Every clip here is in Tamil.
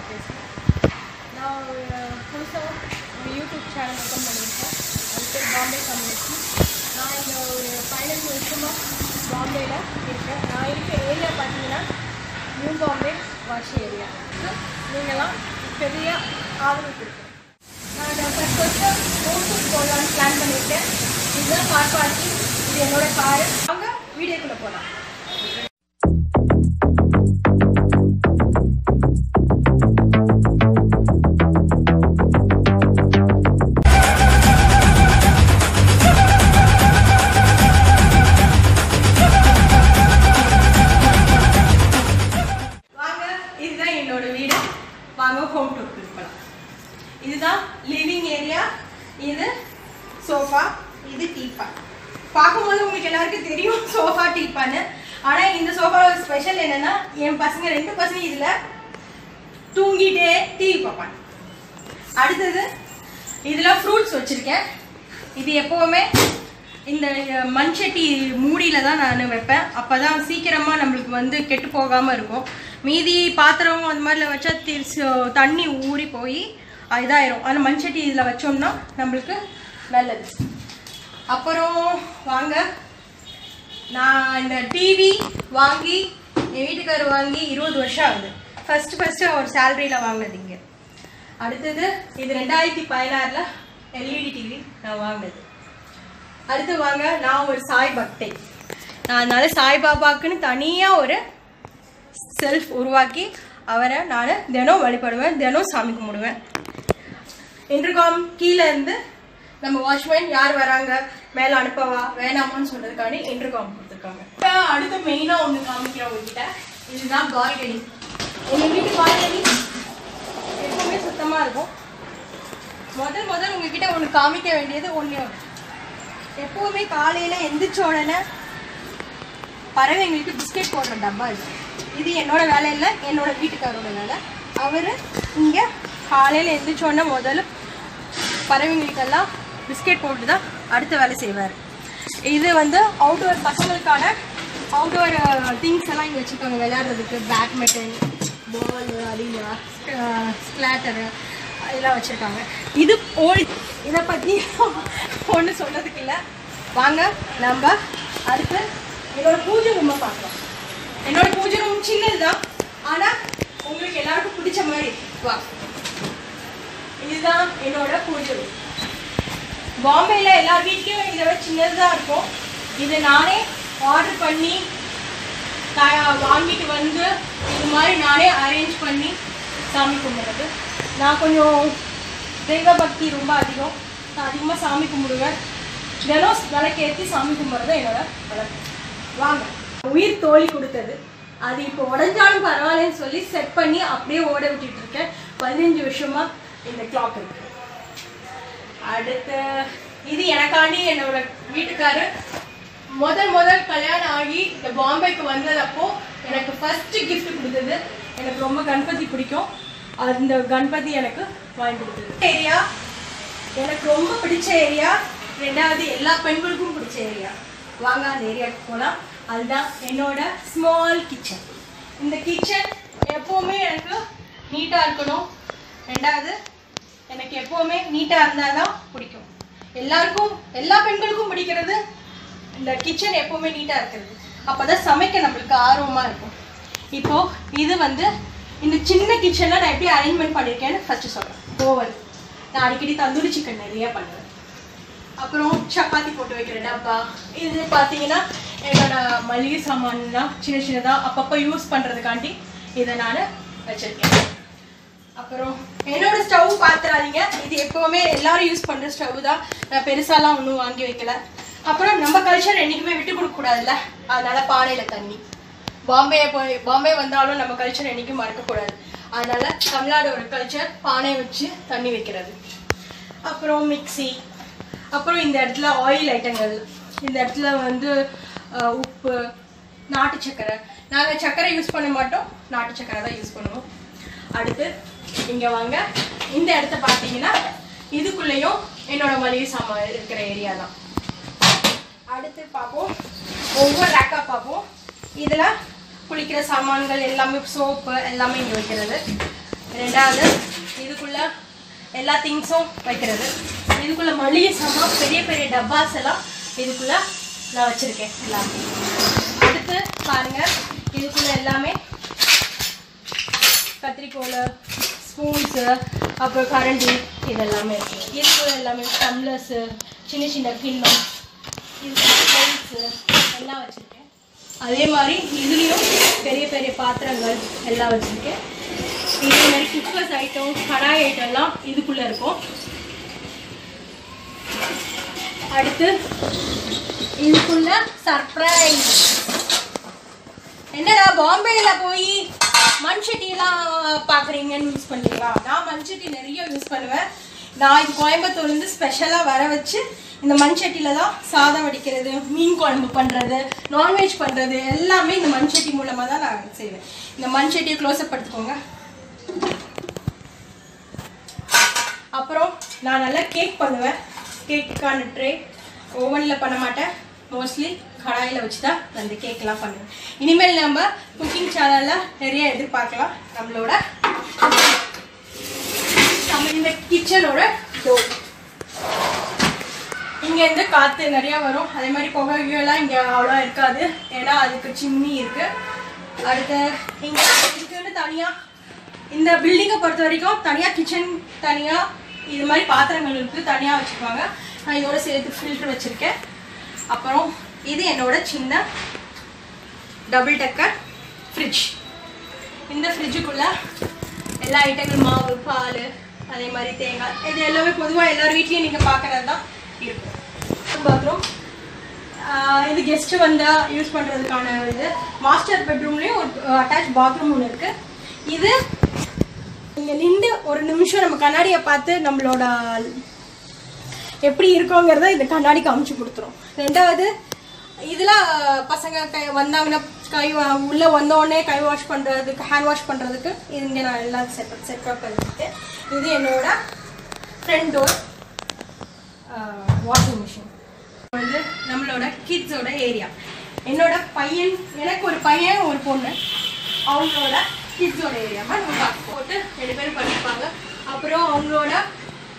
பேசுகிறேன். நான் புதுசாக ஒரு யூடியூப் சேனல் ஓப்பன் பண்ணியிருக்கேன். அது பேர் பாம்பே கம்யூனிட்டி. நான் இந்த ஒரு 15 வருஷமாக பாம்பேயில் இருக்கேன். நான் இருக்க ஏரியா பார்த்தீங்கன்னா நியூ பாம்பே வாஷ் ஏரியா. நீங்களாம் பெரிய ஆதரவு கொடுக்குறேன். நான் ஃபஸ்ட்டு ஹோட்டல் போடலான்னு பிளான் பண்ணியிருக்கேன். இதுதான் கார் பார்க்கிங். இது என்னோடய காரு. அங்கே வீடியோக்குள்ளே போகலாம். வாங்க ஹோம் டூர் போகலாம். இதுதான் லிவிங் ஏரியா. இது சோஃபா, இது டீப்பா. பார்க்கும்போது உங்களுக்கு எல்லாருக்கும் தெரியும் சோஃபா டீப்பான்னு. ஆனால் இந்த சோஃபாவோட ஸ்பெஷல் என்னன்னா, என் பசங்க 2 பசங்க இதில் தூங்கிட்டே டிவி பார்ப்பாங்க. அடுத்தது இதில் ஃப்ரூட்ஸ் வச்சுருக்கேன். இது எப்போவுமே இந்த மண்சட்டி மூடியில் தான் நான் வைப்பேன். அப்போ தான் சீக்கிரமாக நம்மளுக்கு கெட்டு போகாமல் இருக்கும். மீதி பாத்திரம் அந்த மாதிரில வச்சா தண்ணி ஊறி போய் இதாயிரும். ஆனால் மண்சட்டி இதில் வச்சோம்னா நம்மளுக்கு நல்லது. அப்புறம் வாங்க, நான் இந்த டிவி வாங்கி என் வீட்டுக்காரர் வாங்கி 20 வருஷம் ஆகுது. ஃபஸ்ட்டு அவர் சேலரியில் வாங்கினது இங்கே. அடுத்தது இது 2016 எல்இடி டிவி நான் வாங்கினது. அடுத்து வாங்க, நான் ஒரு சாய் பக்தை. நான் அதனால சாய்பாபாக்குன்னு தனியாக ஒரு செல்ஃப் உருவாக்கி அவரை நான் தினம் வழிபடுவேன், தினம் சாமி கும்பிடுவேன். இன்டர்காம் கீழே இருந்து நம்ம வாட்ச்மேன் யார் வராங்க மேலே அனுப்பவா வேணாமான்னு சொல்கிறதுக்காண்டி இன்டர்காம் கொடுத்துருக்காங்க. அடுத்து மெயினாக ஒன்று காமிக்கிறேன் உங்ககிட்ட. இதுதான் பால்கனி. எங்கள் வீட்டு பால்கனி எப்பவுமே சுத்தமாக இருக்கும். முதல் உங்ககிட்ட ஒன்று காமிக்க வேண்டியது ஒன்றே ஒன்று. எப்போவுமே காலையில் எந்திரிச்ச உடனே பறவைங்களுக்கு பிஸ்கெட் போடுற டப்பா இருக்கு. இது என்னோட வேலை இல்லை, என்னோட வீட்டுக்காரோட வேலை. அவர் இங்கே காலையில் எந்திரிச்சோடனே முதல்ல பறவைங்களுக்கெல்லாம் பிஸ்கெட் போட்டு தான் அடுத்த வேலை செய்வார். இது அவுட்டோர் பசங்களுக்கான அவுட்டோர் திங்ஸ் எல்லாம் இங்கே வச்சுருக்காங்க விளையாடுறதுக்கு. பேட்மிண்டன், பால், அடிலா, ஸ்கிளாட்டரு இதெல்லாம் வச்சுருக்காங்க. இது இதை பற்றி ஒன்று சொல்கிறதுக்கு இல்லை. வாங்க நம்ம அடுத்து என்னோடய பூஜை ரூமை பார்க்கலாம். என்னோடய பூஜை ரூம் சின்னது தான், ஆனால் உங்களுக்கு எல்லாருக்கும் பிடிச்ச மாதிரி வா. இதுதான் என்னோட பூஜை ரூம். பாம்பேயில் எல்லார் வீட்லேயும் இதை விட சின்னது தான் இருக்கும். இது நானே ஆர்டர் பண்ணி வாங்கிட்டு இது மாதிரி நானே அரேஞ்ச் பண்ணி சாமி கும்பிடுறது. நான் கொஞ்சம் தெய்வ பக்தி ரொம்ப அதிகம். நான் அதிகமாக சாமி கும்பிடுவேன். தினம் விளக்கேற்றி சாமி கும்பிட்றது என்னோட வழக்கம். வாங்க, உயிர் தோழி கொடுத்தது. அது இப்போ உடஞ்சாலும் பரவாயில்லன்னு சொல்லி செட் பண்ணி அப்படியே ஓட விட்டுட்டு இருக்கேன். 15 வருஷமா இந்த கிளாக் இருக்கு. அடுத்து இது எனக்காண்டி என்னோட வீட்டுக்காரர் முதல் கல்யாணம் ஆகி இந்த பாம்பேக்கு வந்ததப்போ எனக்கு ஃபர்ஸ்ட் கிஃப்ட் கொடுத்தது. எனக்கு ரொம்ப கணபதி பிடிக்கும். அந்த கணபதி எனக்கு வாங்கி கொடுத்தது. ஏரியா எனக்கு ரொம்ப பிடிச்ச ஏரியா. 2வது எல்லா பெண்களுக்கும் பிடிச்ச ஏரியா. வாங்க அந்த ஏரியாவுக்கு போகலாம். அதுதான் என்னோட ஸ்மால் கிச்சன். இந்த கிச்சன் எப்போவுமே எனக்கு நீட்டாக இருக்கணும். 2வது எனக்கு எப்போவுமே நீட்டாக இருந்தால் தான் பிடிக்கும். எல்லா பெண்களுக்கும் பிடிக்கிறது இந்த கிச்சன் எப்போவுமே நீட்டாக இருக்கிறது. அப்போ தான் சமைக்க நம்மளுக்கு ஆர்வமாக இருக்கும். இப்போது இது இந்த சின்ன கிச்சனில் நான் எப்படி அரேஞ்ச்மெண்ட் பண்ணியிருக்கேன்னு ஃபஸ்ட்டு சொல்கிறேன். ஓவன், நான் அடிக்கடி தந்தூரி சிக்கன் நிறையா பண்ணுவேன். அப்புறம் சப்பாத்தி போட்டு வைக்கிற டப்பா. இது பார்த்தீங்கன்னா என்னோட மளிகை சாமான்லாம் சின்னதாக அப்பப்போ யூஸ் பண்ணுறதுக்காண்டி இதை நான் வச்சுருக்கேன். அப்புறம் என்னோடய ஸ்டவ் பார்த்துறாதீங்க, இது எப்போவுமே எல்லோரும் யூஸ் பண்ணுற ஸ்டவ் தான். நான் பெருசாலாம் ஒன்றும் வாங்கி வைக்கல. அப்புறம் நம்ம கல்ச்சர் என்றைக்குமே விட்டு கொடுக்கக்கூடாதுல்ல, அதனால் பானையில் தண்ணி. பாம்பே வந்தாலும் நம்ம கல்ச்சர் என்றைக்கும் மறக்கக்கூடாது. அதனால் தமிழ்நாடோட கல்ச்சர் பானை வச்சு தண்ணி வைக்கிறது. அப்புறம் மிக்சி. அப்புறம் இந்த இடத்துல ஆயில் ஐட்டங்கள். இந்த இடத்துல உப்பு, நாட்டு சக்கரை. நாங்கள் சக்கரை யூஸ் பண்ண மாட்டோம், நாட்டு சக்கரை தான் யூஸ் பண்ணுவோம். அடுத்து இங்கே வாங்க, இந்த இடத்த பார்த்தீங்கன்னா இதுக்குள்ளேயும் என்னோட மளிகை சாமான் இருக்கிற ஏரியா தான். அடுத்து பார்ப்போம், ஒவ்வொரு ரேக்காக பார்ப்போம். இதில் குளிக்கிற சாமான்கள் எல்லாமே, சோப்பு எல்லாமே இங்கே வைக்கிறது. ரெண்டாவது இதுக்குள்ள எல்லா திங்ஸும் வைக்கிறது. இதுக்குள்ள மளிகை சாமான் பெரிய பெரிய டப்பாஸ் எல்லாம் இதுக்குள்ள நான் வச்சிருக்கேன் எல்லாமே. அடுத்து பாருங்க, இதுக்குள்ள எல்லாமே கத்திரிக்கோல், ஸ்பூன்ஸு, அப்புறம் கரண்டி இதெல்லாமே இருக்குது. இதுக்குள்ள எல்லாமே டம்ளர்ஸு, சின்ன சின்ன கிண்ணம், இது எல்லாம் வச்சுருக்கேன். அதே மாதிரி இதுலேயும் பெரிய பெரிய பாத்திரங்கள் எல்லாம் வச்சுருக்கேன். இதே மாதிரி குக்கர்ஸ் ஐட்டம், கடாய் ஐட்டம் எல்லாம் இதுக்குள்ளே இருக்கும். அடுத்து இதுக்குள்ள சர்ப்ரைஸ். என்னடா பாம்பேல போய் மண்சட்டியெல்லாம் பார்க்குறீங்கன்னு யூஸ் பண்ணுறீங்களா? நான் மண்சட்டி நிறைய யூஸ் பண்ணுவேன். நான் இது கோயம்புத்தூர்லேருந்து ஸ்பெஷலாக வர வச்சு இந்த மண்சட்டியில் தான் சாதம் வடிக்கிறது, மீன் குழம்பு பண்ணுறது, நான்வெஜ் பண்ணுறது எல்லாமே இந்த மண்சட்டி மூலமாக தான் நான் செய்வேன். இந்த மண்சட்டியை க்ளோஸ்அப் எடுத்துக்கோங்க. அப்புறம் நான் நல்லா கேக் பண்ணுவேன். கேக்குக்கான ட்ரே ஓவனில் பண்ண மாட்டேன், மோஸ்ட்லி கடாயில் வச்சு தான் அந்த கேக்கெலாம் பண்ணுவேன். இனிமேல் நம்ம குக்கிங் சேனலில் நிறைய எதிர்பார்க்கலாம். நம்மளோட இந்த கிச்சனோட டோர் இங்கேருந்து காற்று நிறையா வரும். அதே மாதிரி புகைலாம் இங்கே அவ்வளோ இருக்காது, ஏன்னா அதுக்கு சிம்னி இருக்குது. அடுத்து இங்கே இதுக்குன்னு தனியாக இந்த பில்டிங்கை பொறுத்த வரைக்கும் தனியாக கிச்சன், தனியாக இது மாதிரி பாத்திரங்கள் இருக்குது, தனியாக வச்சுருப்பாங்க. நான் இதோட சேர்த்து ஃபில்ட்ரு வச்சுருக்கேன். அப்புறம் இது என்னோட சின்ன டபுள் டக்கர் ஃப்ரிட்ஜ். இந்த ஃப்ரிட்ஜுக்குள்ளே எல்லா ஐட்டங்கள், மாவு, பால், அதே மாதிரி தேங்காய், இது எல்லாமே பொதுவாக எல்லார் வீட்லேயும் நீங்கள் பார்க்குறது தான் இருக்கும். பாத்ரூம் இது கெஸ்ட்டு வந்தால் யூஸ் பண்ணுறதுக்கான இது. மாஸ்டர் பெட்ரூம்லேயும் ஒரு அட்டாச் பாத்ரூம் ஒன்று இருக்குது. இது இங்கே நின்று ஒரு நிமிஷம் நம்ம கண்ணாடியை பார்த்து நம்மளோட எப்படி இருக்கோங்கிறத இந்த கண்ணாடி காமிச்சு கொடுத்துரும். ரெண்டாவது இதில் பசங்க வந்தாங்கன்னா உள்ளே வந்தோடனே கை வாஷ் பண்ணுறதுக்கு, ஹேண்ட் வாஷ் பண்ணுறதுக்கு இங்கே நான் எல்லாம் செட்டப் பண்ணிட்டு. இது என்னோட ஃப்ரண்ட் டோர் வாஷிங் மிஷின். வந்து நம்மளோட கிட்ஸோட ஏரியா. என்னோட பையன், எனக்கு ஒரு பையன் ஒரு பொண்ணு, அவங்களோட கிட்ஸோட ஏரியாவை நம்ம போட்டு 2 பேரும் பண்ணியிருப்பாங்க. அப்புறம் அவங்களோட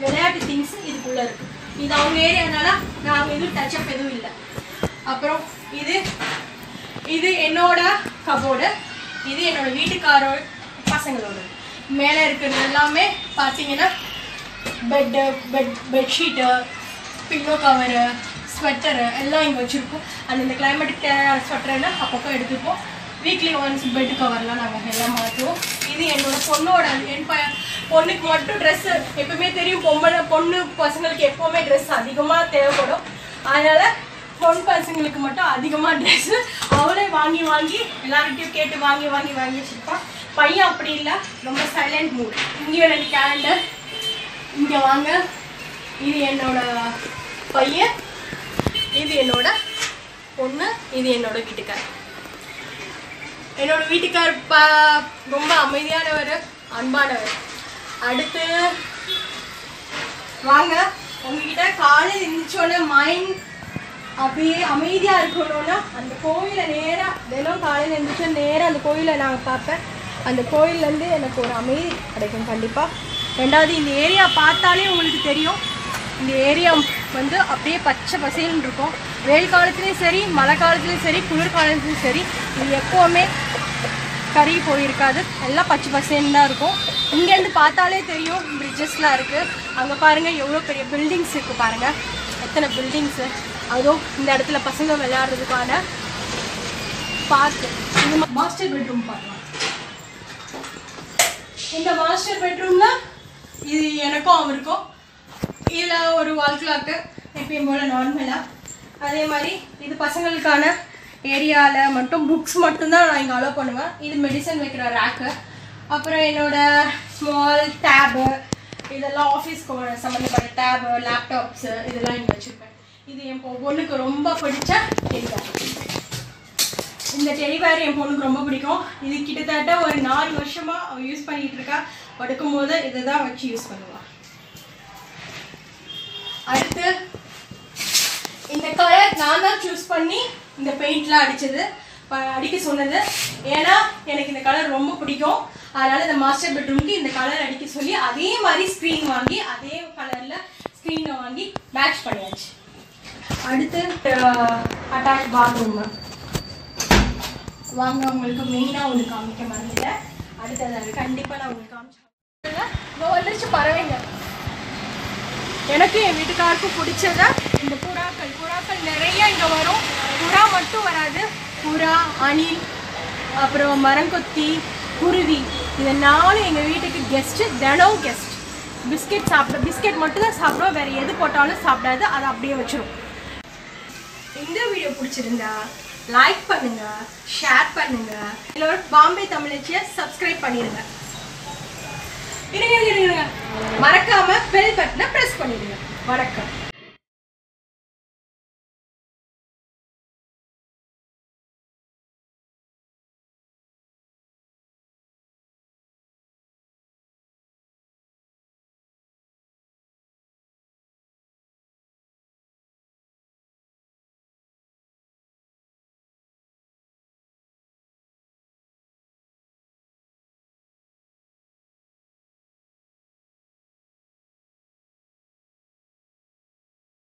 விளையாட்டு திங்ஸ் இதுக்குள்ளே இருக்குது. இது அவங்க ஏரியானால நாங்கள் எதுவும் டச்சப் எதுவும் இல்லை. அப்புறம் இது என்னோட கபோர்டு. இது என்னோட வீட்டுக்காரோட பசங்களோட. மேலே இருக்கிறது எல்லாமே பார்த்தீங்கன்னா பெட்ஷீட்டு, பில்லோ கவரு, ஸ்வெட்டரு எல்லாம் இங்கே வச்சுருக்கோம். இந்த கிளைமேட்டுக்கு தேவையான ஸ்வெட்டரெல்லாம் அப்பப்போ எடுத்துப்போம். வீக்லி ஒன்ஸ் பெட் கவர்லாம் நாங்கள் எல்லாம் மாற்றுவோம். இது என்னோட பொண்ணோட, பொண்ணுக்கு மட்டும் ட்ரெஸ்ஸு எப்பவுமே தெரியும். பொண்ணு பசங்களுக்கு எப்போவுமே ட்ரெஸ் அதிகமாக தேவைப்படும். அதனால் பொண்ணு பசங்களுக்கு மட்டும் அதிகமாக ட்ரெஸ்ஸு அவளே வாங்கி எல்லார்கிட்டையும் கேட்டு வாங்கி வச்சுருப்பான். பையன் அப்படி இல்லை, ரொம்ப சைலண்ட் மூட். இங்கேயும் 2 கேலண்டர் இங்கே வாங்க. இது என்னோட பையன், இது என்னோட பொண்ணு, இது என்னோட வீட்டுக்கார். என்னோட வீட்டுக்கார் ரொம்ப அமைதியானவர், அன்பானவர். அடுத்து வாங்க, உங்ககிட்ட காலையில் இருந்துச்சோன்னே மைண்ட் அப்படியே அமைதியாக இருக்கணும்னா அந்த கோயிலை நேராக தினம் காலையில் இருந்துச்சோன்னா நேராக அந்த கோயிலை நாங்கள் பார்ப்பேன். அந்த கோயிலேருந்து எனக்கு ஒரு அமைதி கிடைக்கும் கண்டிப்பாக. ரெண்டாவது இந்த ஏரியா பார்த்தாலே உங்களுக்கு தெரியும், இந்த ஏரியா வந்து அப்படியே பச்சை பசேல்னு இருக்கும். வெயில் காலத்துலேயும் சரி, மழை காலத்துலேயும் சரி, குளிர் காலத்துலேயும் சரி, இது எப்போவுமே கறி போயிருக்காது, எல்லாம் பச்சை பசேல்னு தான் இருக்கும். இங்கேருந்து பார்த்தாலே தெரியும் பிரிட்ஜஸ்லாம் இருக்குது. அங்கே பாருங்கள் எவ்வளோ பெரிய பில்டிங்ஸ் இருக்குது, பாருங்கள் எத்தனை பில்டிங்ஸு. அதுவும் இந்த இடத்துல பசங்க விளையாடுறதுக்கான பார்க்கு. இந்த மாஸ்டர் பெட்ரூம் பார்க்கலாம். இந்த மாஸ்டர் பெட்ரூமில் இது எனக்கும் அவருக்கும். இதில் ஒரு வால் கிளாக்கு எப்பயும் போல் நார்மலாக. அதே மாதிரி இது பசங்களுக்கான ஏரியாவில் மட்டும் புக்ஸ் மட்டும்தான் நான் இங்கே அலோவ் பண்ணுவேன். இது மெடிசன் வைக்கிற ரேக்கு. அப்புறம் என்னோடய ஸ்மால் டேபு, இதெல்லாம் ஆஃபீஸ்க்கு சம்மந்தப்பட்ட டேபு, லேப்டாப்ஸு இதெல்லாம் இங்கே வச்சுருப்பேன். இது என் பொண்ணுக்கு ரொம்ப பிடிச்ச டெடிபேர். இந்த டெடிபேர் என் பொண்ணுக்கு ரொம்ப பிடிக்கும். இது கிட்டத்தட்ட ஒரு 4 வருஷமாக அவள் யூஸ் பண்ணிகிட்டு இருக்கா. படுக்கும் போது இதை தான் வச்சு யூஸ் பண்ணுவாள். அடுத்து இந்த கலர் நான் தான் சூஸ் பண்ணி இந்த பெயிண்ட்லாம் அடிக்க சொன்னது. ஏன்னா எனக்கு இந்த கலர் ரொம்ப பிடிக்கும். அதனால இந்த மாஸ்டர் பெட்ரூமுக்கு இந்த கலர் அடிக்க சொல்லி அதே மாதிரி ஸ்க்ரீன் வாங்கி அதே கலர்ல ஸ்க்ரீனை வாங்கி மேட்ச் பண்ணியாச்சு. அடுத்து அட்டாச் பாத்ரூம் வாங்க. உங்களுக்கு மெயினாக உங்களுக்கு காமிக்க மாதிரி அடுத்தது கண்டிப்பாக நான் உங்களுக்கு காமிச்சேன். வந்துருச்சு பறவைங்க. எனக்கு என் வீட்டுக்காருக்கும் பிடிச்சத இந்த புறாக்கள் நிறைய இங்கே வரும். புறா மட்டும் வராது, புறா, அணில், அப்புறம் மரங்கொத்தி, குருவி, இது 4 எங்கள் வீட்டுக்கு கெஸ்ட்டு. தினம் கெஸ்ட். பிஸ்கெட் மட்டும் தான் சாப்பிடுவோம், வேறு எது போட்டாலும் சாப்பிடாது, அதை அப்படியே வச்சிரும். இந்த வீடியோ பிடிச்சிருந்தா லைக் பண்ணுங்க, ஷேர் பண்ணுங்க, இல்லை பாம்பே தமிழச்சியை சப்ஸ்கிரைப் பண்ணிடுங்க. இருங்க, மறக்காம பெல் பட்டனை ப்ரெஸ் பண்ணிடுங்க. வணக்கம்.